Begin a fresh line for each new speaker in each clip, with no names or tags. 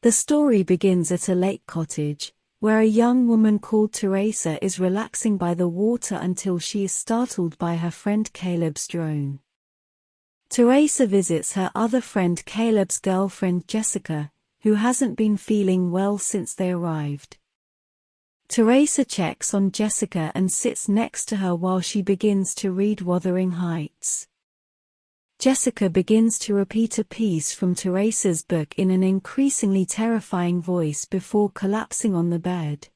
The story begins at a lake cottage, where a young woman called Teresa is relaxing by the water until she is startled by her friend Caleb's drone. Teresa visits her other friend Caleb's girlfriend Jessica, who hasn't been feeling well since they arrived. Teresa checks on Jessica and sits next to her while she begins to read Wuthering Heights. Jessica begins to repeat a piece from Teresa's book in an increasingly terrifying voice before collapsing on the bed.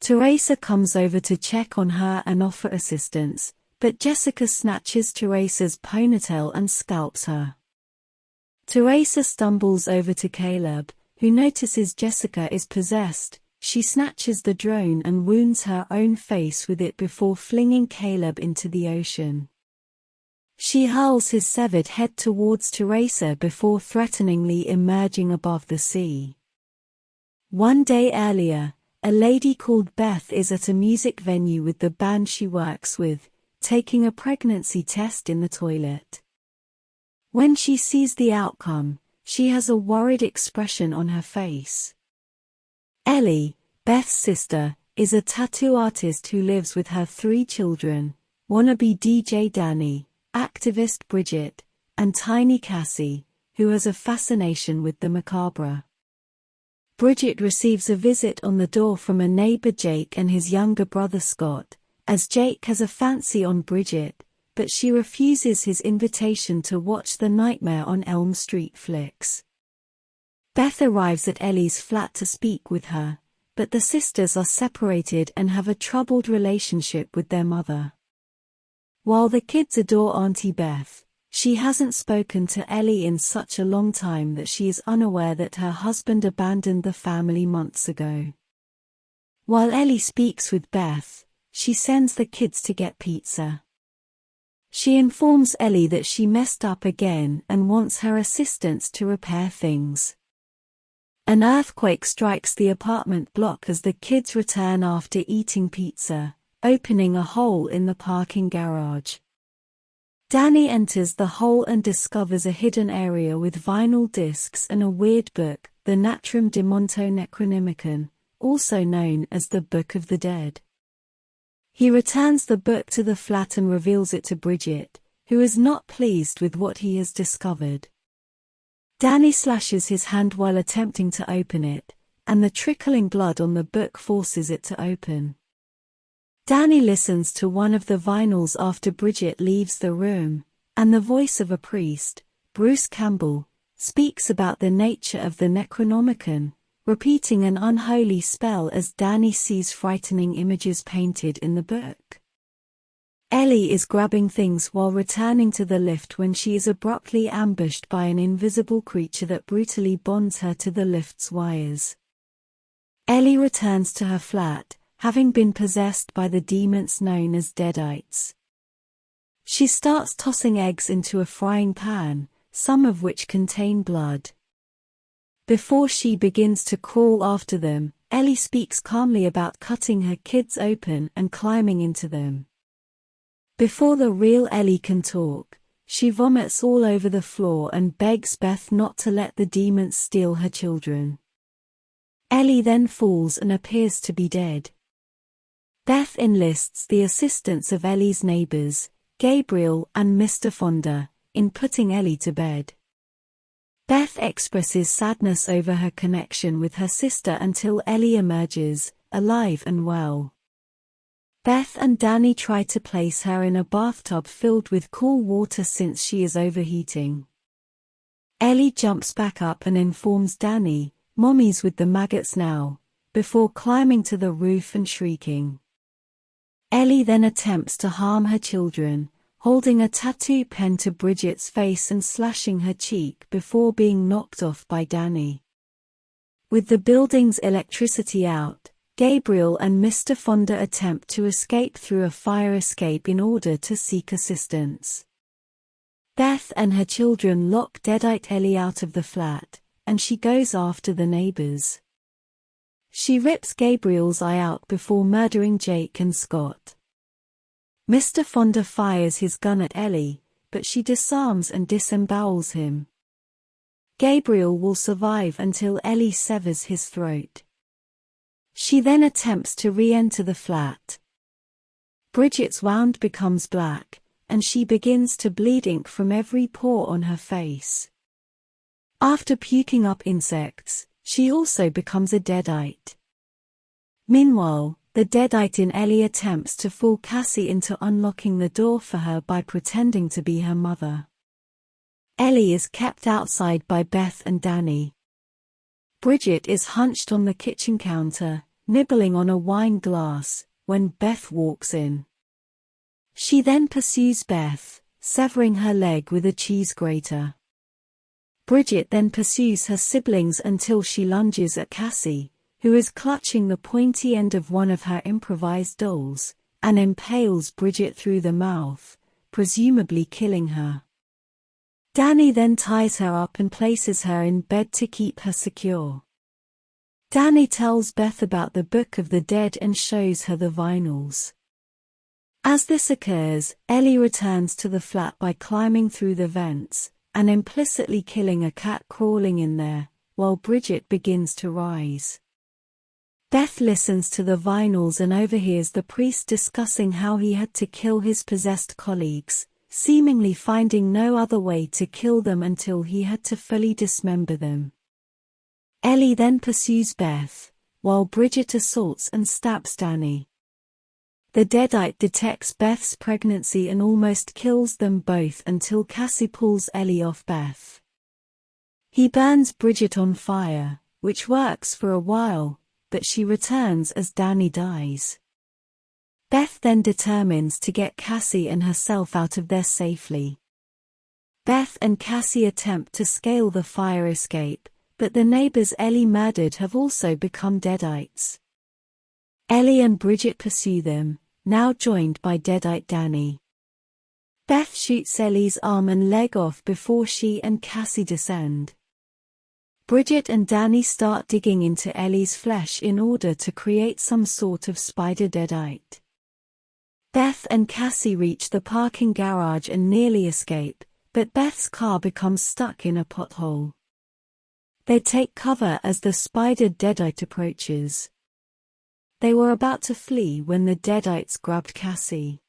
Teresa comes over to check on her and offer assistance, but Jessica snatches Teresa's ponytail and scalps her. Teresa stumbles over to Caleb, who notices Jessica is possessed. She snatches the drone and wounds her own face with it before flinging Caleb into the ocean. She hurls his severed head towards Teresa before threateningly emerging above the sea. One day earlier, a lady called Beth is at a music venue with the band she works with, taking a pregnancy test in the toilet. When she sees the outcome, she has a worried expression on her face. Ellie, Beth's sister, is a tattoo artist who lives with her 3 children, wannabe DJ Danny, activist Bridget, and tiny Cassie, who has a fascination with the macabre. Bridget receives a visit on the door from a neighbor Jake and his younger brother Scott, as Jake has a fancy on Bridget, but she refuses his invitation to watch the Nightmare on Elm Street flicks. Beth arrives at Ellie's flat to speak with her, but the sisters are separated and have a troubled relationship with their mother. While the kids adore Auntie Beth, she hasn't spoken to Ellie in such a long time that she is unaware that her husband abandoned the family months ago. While Ellie speaks with Beth, she sends the kids to get pizza. She informs Ellie that she messed up again and wants her assistance to repair things. An earthquake strikes the apartment block as the kids return after eating pizza, opening a hole in the parking garage. Danny enters the hole and discovers a hidden area with vinyl discs and a weird book, the Natrum Demonto Necronomicon, also known as the Book of the Dead. He returns the book to the flat and reveals it to Bridget, who is not pleased with what he has discovered. Danny slashes his hand while attempting to open it, and the trickling blood on the book forces it to open. Danny listens to one of the vinyls after Bridget leaves the room, and the voice of a priest, Bruce Campbell, speaks about the nature of the Necronomicon, repeating an unholy spell as Danny sees frightening images painted in the book. Ellie is grabbing things while returning to the lift when she is abruptly ambushed by an invisible creature that brutally bonds her to the lift's wires. Ellie returns to her flat, having been possessed by the demons known as Deadites. She starts tossing eggs into a frying pan, some of which contain blood. Before she begins to crawl after them, Ellie speaks calmly about cutting her kids open and climbing into them. Before the real Ellie can talk, she vomits all over the floor and begs Beth not to let the demons steal her children. Ellie then falls and appears to be dead. Beth enlists the assistance of Ellie's neighbors, Gabriel and Mr. Fonda, in putting Ellie to bed. Beth expresses sadness over her connection with her sister until Ellie emerges, alive and well. Beth and Danny try to place her in a bathtub filled with cool water since she is overheating. Ellie jumps back up and informs Danny, "Mommy's with the maggots now," before climbing to the roof and shrieking. Ellie then attempts to harm her children, holding a tattoo pen to Bridget's face and slashing her cheek before being knocked off by Danny. With the building's electricity out, Gabriel and Mr. Fonda attempt to escape through a fire escape in order to seek assistance. Beth and her children lock Deadite Ellie out of the flat, and she goes after the neighbors. She rips Gabriel's eye out before murdering Jake and Scott. Mr. Fonda fires his gun at Ellie, but she disarms and disembowels him. Gabriel will survive until Ellie severs his throat. She then attempts to re-enter the flat. Bridget's wound becomes black, and she begins to bleed ink from every pore on her face. After puking up insects, she also becomes a deadite. Meanwhile, the deadite in Ellie attempts to fool Cassie into unlocking the door for her by pretending to be her mother. Ellie is kept outside by Beth and Danny. Bridget is hunched on the kitchen counter, nibbling on a wine glass, when Beth walks in. She then pursues Beth, severing her leg with a cheese grater. Bridget then pursues her siblings until she lunges at Cassie, who is clutching the pointy end of one of her improvised dolls, and impales Bridget through the mouth, presumably killing her. Danny then ties her up and places her in bed to keep her secure. Danny tells Beth about the Book of the Dead and shows her the vinyls. As this occurs, Ellie returns to the flat by climbing through the vents, and implicitly killing a cat crawling in there, while Bridget begins to rise. Beth listens to the vinyls and overhears the priest discussing how he had to kill his possessed colleagues, seemingly finding no other way to kill them until he had to fully dismember them. Ellie then pursues Beth, while Bridget assaults and stabs Danny. The deadite detects Beth's pregnancy and almost kills them both until Cassie pulls Ellie off Beth. He burns Bridget on fire, which works for a while, but she returns as Danny dies. Beth then determines to get Cassie and herself out of there safely. Beth and Cassie attempt to scale the fire escape, but the neighbors Ellie murdered have also become deadites. Ellie and Bridget pursue them, now joined by deadite Danny. Beth shoots Ellie's arm and leg off before she and Cassie descend. Bridget and Danny start digging into Ellie's flesh in order to create some sort of spider deadite. Beth and Cassie reach the parking garage and nearly escape, but Beth's car becomes stuck in a pothole. They take cover as the spider deadite approaches. They were about to flee when the deadites grabbed Cassie.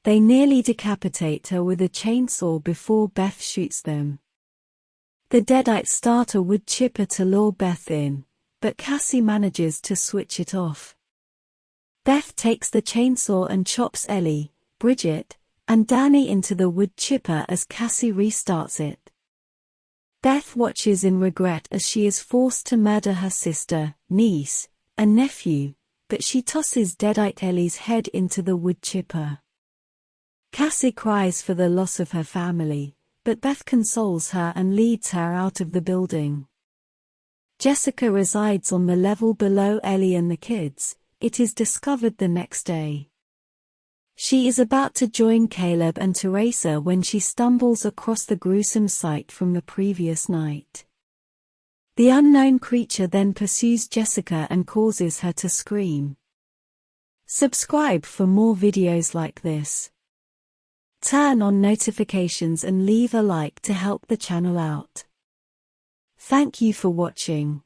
They nearly decapitate her with a chainsaw before Beth shoots them. The deadites start a wood chipper to lure Beth in, but Cassie manages to switch it off. Beth takes the chainsaw and chops Ellie, Bridget, and Danny into the wood chipper as Cassie restarts it. Beth watches in regret as she is forced to murder her sister, niece, and nephew, but she tosses deadite Ellie's head into the wood chipper. Cassie cries for the loss of her family, but Beth consoles her and leads her out of the building. Jessica resides on the level below Ellie and the kids. It is discovered the next day. She is about to join Caleb and Teresa when she stumbles across the gruesome sight from the previous night. The unknown creature then pursues Jessica and causes her to scream. Subscribe for more videos like this. Turn on notifications and leave a like to help the channel out. Thank you for watching.